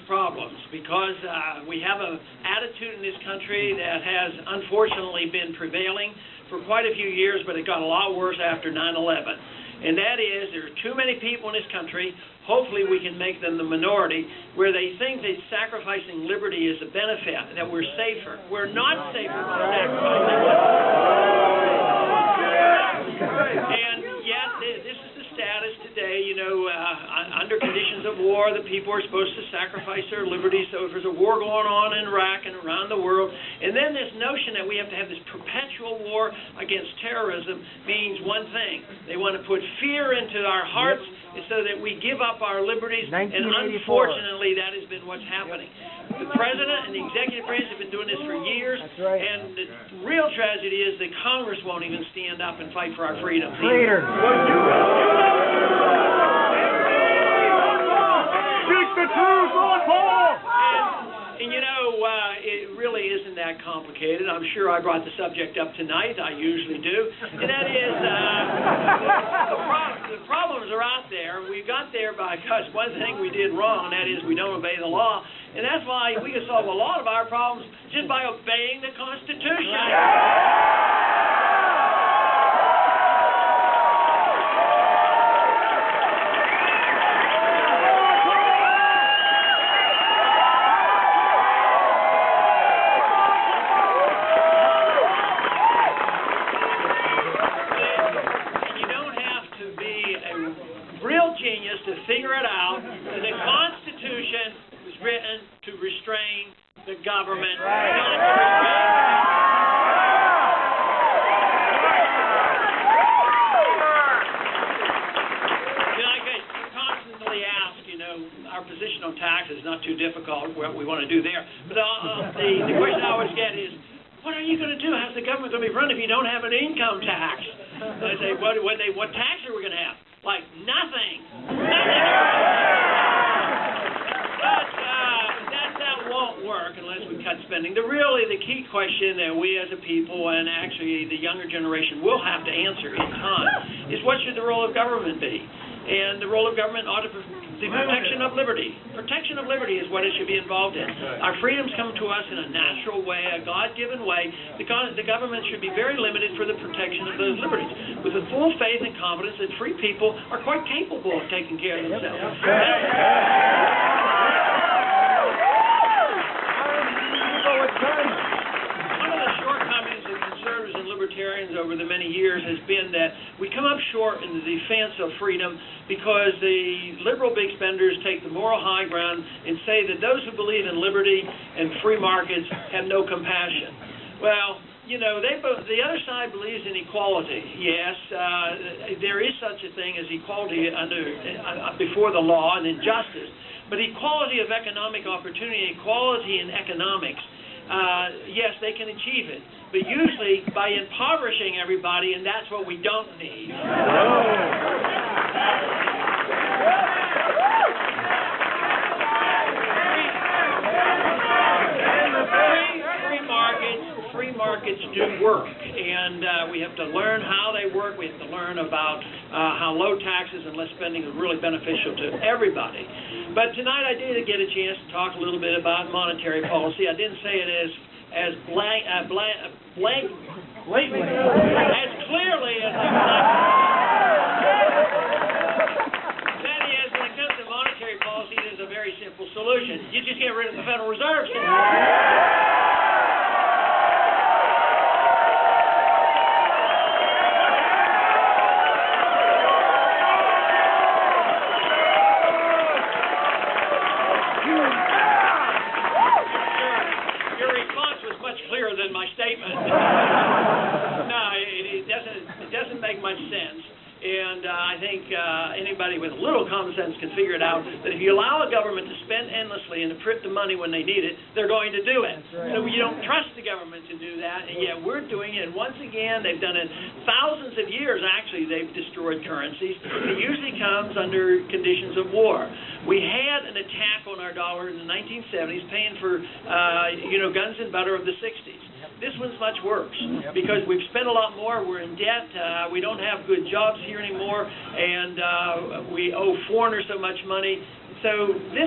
problems because we have an attitude in this country that has unfortunately been prevailing for quite a few years, but it got a lot worse after 9/11. And that is, there are too many people in this country, hopefully we can make them the minority, where they think that sacrificing liberty is a benefit, that we're safer. We're not safer by sacrificing liberty. And yet, this is the status today, under conditions of war, the people are supposed to sacrifice their liberty. So if there's a war going on in Iraq and around the world, and then this notion that we have to have this perpetual war against terrorism means one thing. They want to put fear into our hearts so that we give up our liberties, and unfortunately that has been what's happening. The President and the Executive Branch have been doing this for years, and the real tragedy is that Congress won't even stand up and fight for our freedoms. Traitor! Speak the truth, Lord Paul! And it really isn't that complicated. I'm sure I brought the subject up tonight. I usually do. And that is, the problems are out there. We got there because one thing we did wrong, and that is we don't obey the law. And that's why we can solve a lot of our problems just by obeying the Constitution. Genius to figure it out. The Constitution was written to restrain the government, not to restrain. I get constantly asked, our position on tax is not too difficult, what we want to do there. But the question I always get is, what are you going to do? How's the government going to be run if you don't have an income tax? And I say, what tax are we going to have? Like nothing. But that won't work unless we cut spending. The key question that we as a people, and actually the younger generation, will have to answer in time is, what should the role of government be? And the role of government ought to be the protection of liberty. Protection of liberty is what it should be involved in. Our freedoms come to us in a natural way, a God-given way. The government should be very limited for the protection of those liberties, with the full faith and confidence that free people are quite capable of taking care of themselves. One of the shortcomings of conservatives and libertarians over the many years has been that we come up short in the defense of freedom because the liberal big spenders take the moral high ground and say that those who believe in liberty and free markets have no compassion. Well, the other side believes in equality. Yes, there is such a thing as equality before the law and in justice, but equality of economic opportunity, equality in economics, yes, they can achieve it, but usually by impoverishing everybody, and that's what we don't need. Free markets do work, and we have to learn how they work. We have to learn about how low taxes and less spending is really beneficial to everybody. But tonight I did get a chance to talk a little bit about monetary policy. I didn't say it as clearly as that is, when it comes to monetary policy, there's a very simple solution. You just get rid of the Federal Reserve System. Clearer than my statement. No, it doesn't make much sense. And I think anybody with a little common sense can figure it out, that if you allow a government to spend endlessly and to print the money when they need it, they're going to do it. Right. So you don't trust the government to do that, and yet we're doing it. And once again, they've done it thousands of years. Actually, they've destroyed currencies. It usually comes under conditions of war. We had an attack on our dollar in the 1970s, paying for guns and butter of the 60s. This one's much worse because we've spent a lot more. We're in debt. We don't have good jobs here anymore, and we owe foreigners so much money. So this